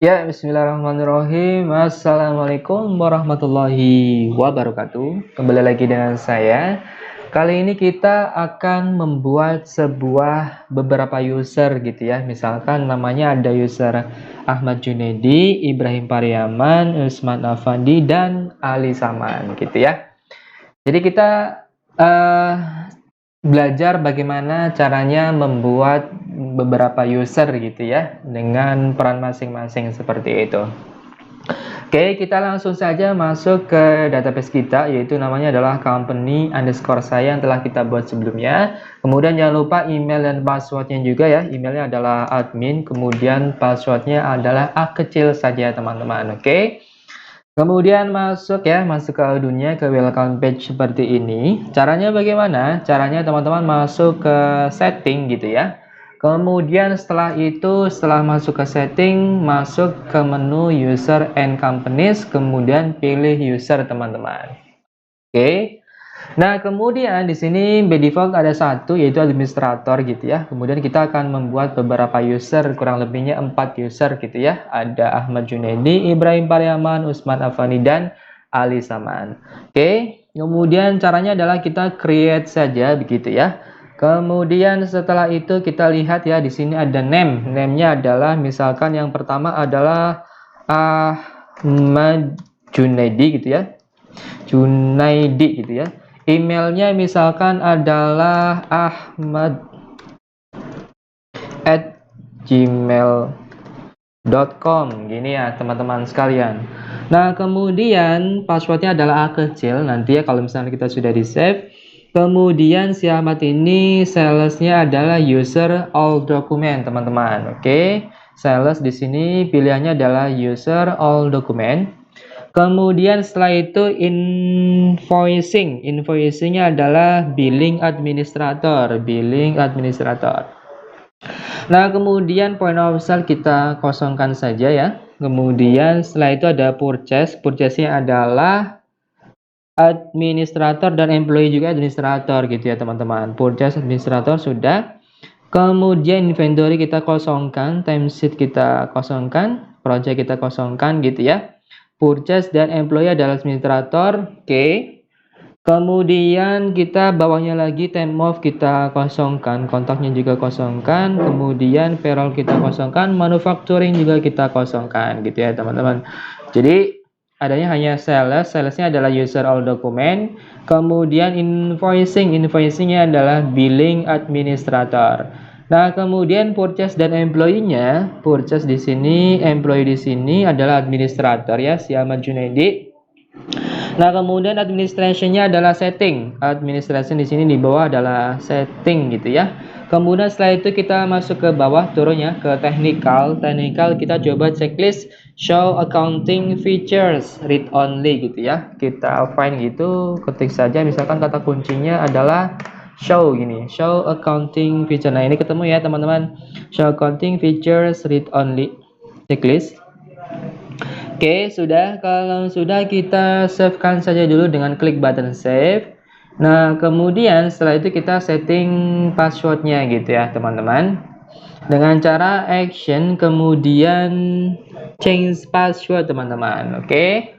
Ya, bismillahirrahmanirrahim. Assalamualaikum warahmatullahi wabarakatuh. Kembali lagi dengan saya. Kali ini kita akan membuat beberapa user gitu ya. Misalkan namanya ada user Ahmad Junaidi, Ibrahim Pariaman, Usman Afandi, dan Ali Saman gitu ya. Jadi kita eh, belajar bagaimana caranya membuat beberapa user gitu ya dengan peran masing-masing seperti itu. Oke, kita langsung saja masuk ke database kita, yaitu namanya adalah company underscore saya yang telah kita buat sebelumnya. Kemudian jangan lupa email dan passwordnya juga ya. Emailnya adalah admin, kemudian passwordnya adalah A kecil saja teman-teman. Oke. Kemudian masuk ke dunia, ke welcome page seperti ini. Caranya bagaimana? Caranya teman-teman masuk ke setting gitu ya. Kemudian setelah masuk ke setting, masuk ke menu user and companies, kemudian pilih user teman-teman. Oke. Nah, kemudian di sini by default ada satu yaitu administrator gitu ya. Kemudian kita akan membuat beberapa user, kurang lebihnya 4 user gitu ya. Ada Ahmad Junaidi, Ibrahim Pariaman, Usman Afani, dan Ali Saman. Oke, kemudian caranya adalah kita create saja begitu ya. Kemudian setelah itu kita lihat ya di sini ada name. Name-nya adalah misalkan yang pertama adalah Ahmad Junaidi gitu ya. Junaidi gitu ya. Emailnya misalkan adalah ahmad@gmail.com gini ya teman-teman sekalian. Nah kemudian passwordnya adalah A kecil. Nanti ya kalau misalnya kita sudah di save, kemudian si Ahmad ini salesnya adalah user all document teman-teman. Oke, sales di sini pilihannya adalah user all document. Kemudian setelah itu invoicing. Invoicingnya adalah billing administrator. Billing administrator. Nah, kemudian point of sale kita kosongkan saja ya. Kemudian setelah itu ada purchase. Purchase-nya adalah administrator dan employee juga administrator gitu ya teman-teman. Purchase administrator sudah. Kemudian inventory kita kosongkan, timesheet kita kosongkan, project kita kosongkan gitu ya. Purchase dan employee adalah administrator. Oke. Kemudian kita bawahnya lagi time off kita kosongkan, kontaknya juga kosongkan, kemudian payroll kita kosongkan, manufacturing juga kita kosongkan gitu ya teman-teman. Jadi adanya hanya salesnya adalah user all document, kemudian invoicingnya adalah billing administrator. Nah, kemudian purchase dan employee-nya, purchase di sini, employee di sini adalah administrator ya, si Ahmad Junaidi. Nah, kemudian administration-nya adalah setting. Administration di sini di bawah adalah setting gitu ya. Kemudian setelah itu kita masuk ke bawah turunnya ke technical. Technical kita coba checklist show accounting features read only gitu ya. Kita find gitu, ketik saja misalkan kata kuncinya adalah show gini, show accounting feature. Nah, ini ketemu ya teman-teman. Show accounting features read only checklist. Oke, sudah. Kalau sudah kita save-kan saja dulu dengan klik button save. Nah, kemudian setelah itu kita setting passwordnya gitu ya, teman-teman. Dengan cara action, kemudian change password, teman-teman. Oke.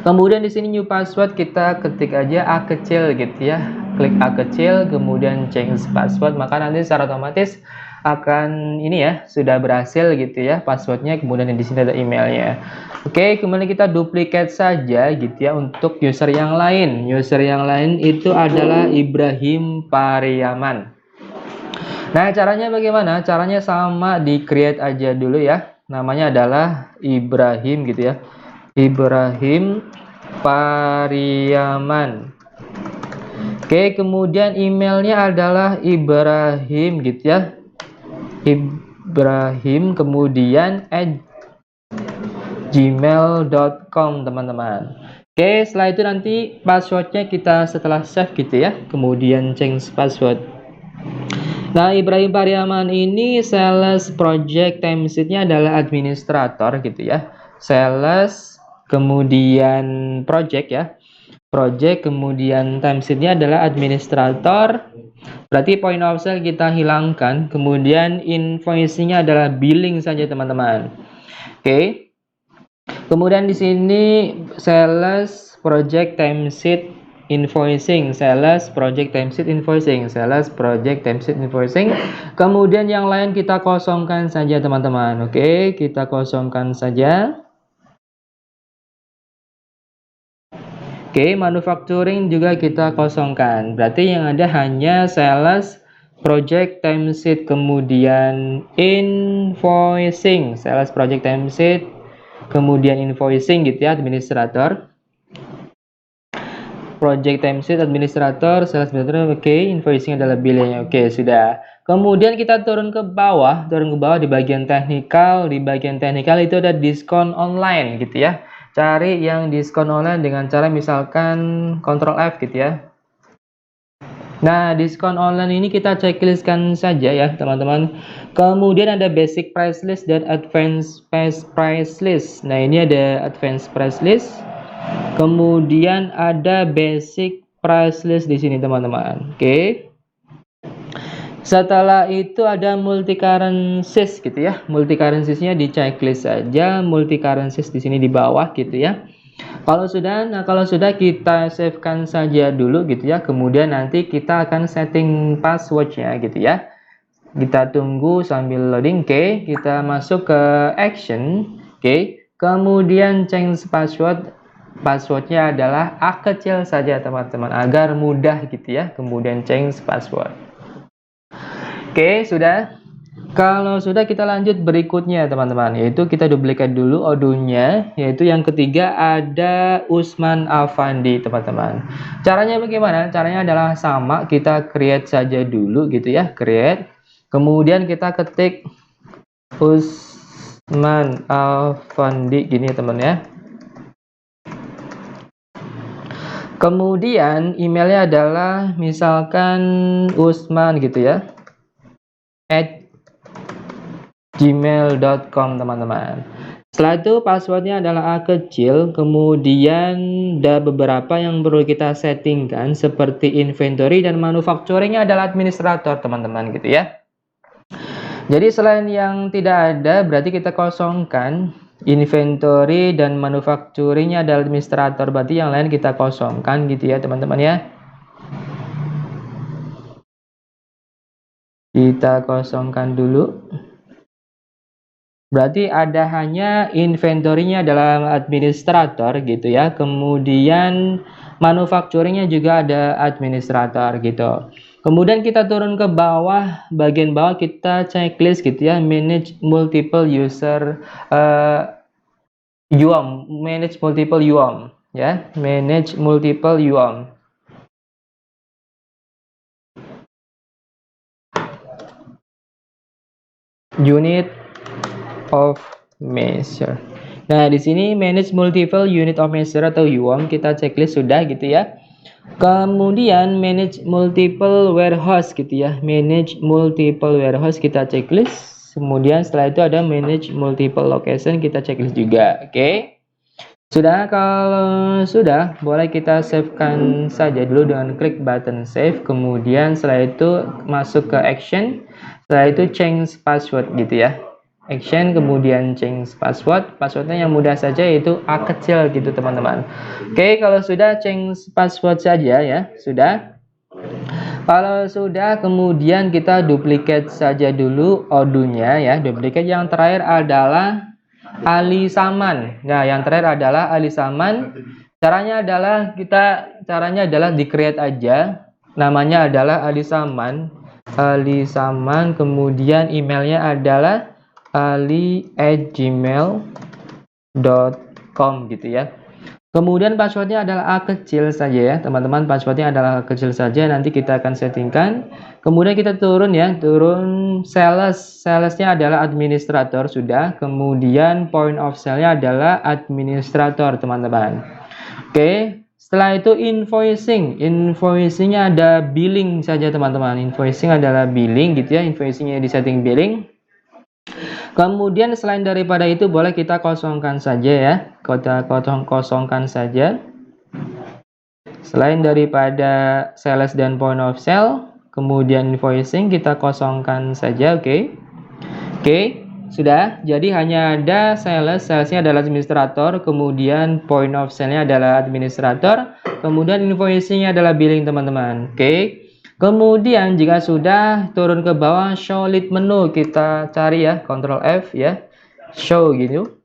Kemudian di sini new password kita ketik aja A kecil gitu ya. Klik A kecil, kemudian change password, maka nanti secara otomatis akan ini ya sudah berhasil gitu ya passwordnya, kemudian di sini ada emailnya. Oke, kemudian kita duplicate saja gitu ya untuk user yang lain. User yang lain itu adalah Ibrahim Pariaman. Nah, caranya bagaimana? Caranya sama, di create aja dulu ya. Namanya adalah Ibrahim gitu ya. Ibrahim Pariaman. Oke, kemudian emailnya adalah Ibrahim gitu ya. Ibrahim kemudian @gmail.com teman-teman. Oke, setelah itu nanti passwordnya kita setelah save gitu ya, kemudian change password. Nah, Ibrahim Pariaman ini sales project timesheet-nya adalah administrator gitu ya. Sales kemudian project ya. Project kemudian timesheet-nya adalah administrator. Berarti point of sale kita hilangkan, kemudian invoicing-nya adalah billing saja teman-teman. Oke. Kemudian di sini sales project timesheet invoicing, sales project timesheet invoicing, sales project timesheet invoicing. Kemudian yang lain kita kosongkan saja teman-teman. Oke, kita kosongkan saja. Oke, manufacturing juga kita kosongkan. Berarti yang ada hanya sales, project timesheet, kemudian invoicing, sales project timesheet, kemudian invoicing gitu ya, administrator. Project timesheet, administrator, sales administrator, oke, invoicing adalah billing, oke, sudah. Kemudian kita turun ke bawah di bagian teknikal. Di bagian teknikal itu ada diskon online gitu ya. Cari yang diskon online dengan cara misalkan Ctrl F gitu ya. Nah, diskon online ini kita checklistkan saja ya teman-teman. Kemudian ada basic price list dan advanced price list. Nah, ini ada advanced price list. Kemudian ada basic price list di sini teman-teman. Oke. Setelah itu ada multi currencies gitu ya. Multi currencies-nya di checklist saja, multi currencies di sini di bawah gitu ya. Kalau sudah kita save-kan saja dulu gitu ya. Kemudian nanti kita akan setting password-nya gitu ya. Kita tunggu sambil loading. Oke, kita masuk ke action. Oke. Kemudian change password. Passwordnya adalah A kecil saja teman-teman agar mudah gitu ya. Kemudian change password. Oke, sudah. Kalau sudah kita lanjut berikutnya teman-teman, yaitu kita duplikat dulu audionya, yaitu yang ketiga ada Usman Afandi teman-teman. Caranya bagaimana? Caranya adalah sama, kita create saja dulu gitu ya, create. Kemudian kita ketik Usman Afandi gini ya teman ya. Kemudian emailnya adalah misalkan Usman gitu ya, @gmail.com teman-teman. Setelah itu passwordnya adalah A kecil. Kemudian ada beberapa yang perlu kita settingkan seperti inventory dan manufacturingnya adalah administrator teman-teman gitu ya. Jadi selain yang tidak ada berarti kita kosongkan. Inventory dan manufacturingnya adalah administrator, berarti yang lain kita kosongkan gitu ya teman-teman ya. Kita kosongkan dulu. Berarti ada hanya inventory-nya dalam administrator gitu ya. Kemudian manufacturing-nya juga ada administrator gitu. Kemudian kita turun ke bawah, bagian bawah kita checklist gitu ya. Manage multiple user UOM, manage multiple UOM ya. Manage multiple UOM. Unit of measure. Nah, di sini manage multiple unit of measure atau UOM kita checklist sudah gitu ya. Kemudian manage multiple warehouse gitu ya. Manage multiple warehouse kita checklist. Kemudian setelah itu ada manage multiple location kita checklist juga. Oke. Sudah, kalau sudah boleh kita save-kan saja dulu dengan klik button save. Kemudian setelah itu masuk ke action. Setelah itu change password gitu ya. Action kemudian change password. Passwordnya yang mudah saja yaitu A kecil gitu teman-teman. Oke, kalau sudah change password saja ya. Sudah. Kalau sudah kemudian kita duplicate saja dulu audionya ya. Duplicate yang terakhir adalah Ali Saman. Nah, yang terakhir adalah Ali Saman. Caranya adalah di create aja. Namanya adalah Ali Saman. Ali Saman kemudian emailnya adalah ali@gmail.com gitu ya. Kemudian passwordnya adalah A kecil saja ya teman-teman. Passwordnya adalah A kecil saja. Nanti kita akan settingkan. Kemudian kita turun ya. Turun salesnya adalah administrator sudah. Kemudian point of sale-nya adalah administrator teman-teman. Oke. Setelah itu invoicing. Invoicingnya ada billing saja teman-teman. Invoicing adalah billing gitu ya. Invoicingnya di setting billing. Kemudian selain daripada itu boleh kita kosongkan saja ya. Kita kosongkan saja. Selain daripada sales dan point of sale, kemudian invoicing kita kosongkan saja, oke. Oke. Sudah, jadi hanya ada sales, salesnya adalah administrator, kemudian point of sale-nya adalah administrator, kemudian invoicing-nya adalah billing teman-teman. Oke. Kemudian jika sudah turun ke bawah show lead menu, kita cari ya, Ctrl F ya. Show gitu.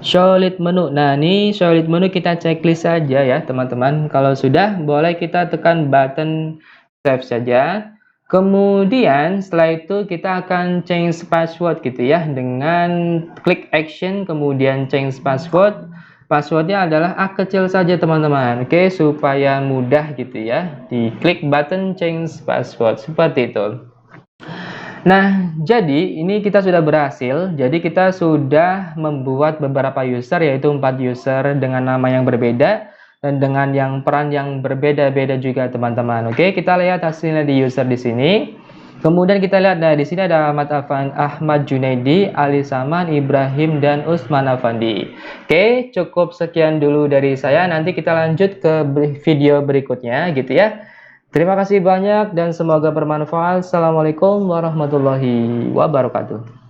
Show lead menu. Nah, ini show lead menu kita checklist saja ya, teman-teman. Kalau sudah, boleh kita tekan button save saja. Kemudian setelah itu kita akan change password gitu ya, dengan klik action kemudian change password. Passwordnya adalah A kecil saja teman-teman. Oke, supaya mudah gitu ya. Diklik button change password seperti itu. Nah, jadi ini kita sudah berhasil. Jadi kita sudah membuat beberapa user, yaitu 4 user dengan nama yang berbeda dan dengan yang peran yang berbeda-beda juga teman-teman. Oke, kita lihat hasilnya di user di sini. Kemudian kita lihat, nah di sini ada Ahmad Junaidi, Ali Saman, Ibrahim, dan Usman Afandi. Oke, cukup sekian dulu dari saya. Nanti kita lanjut ke video berikutnya gitu ya. Terima kasih banyak dan semoga bermanfaat. Assalamualaikum warahmatullahi wabarakatuh.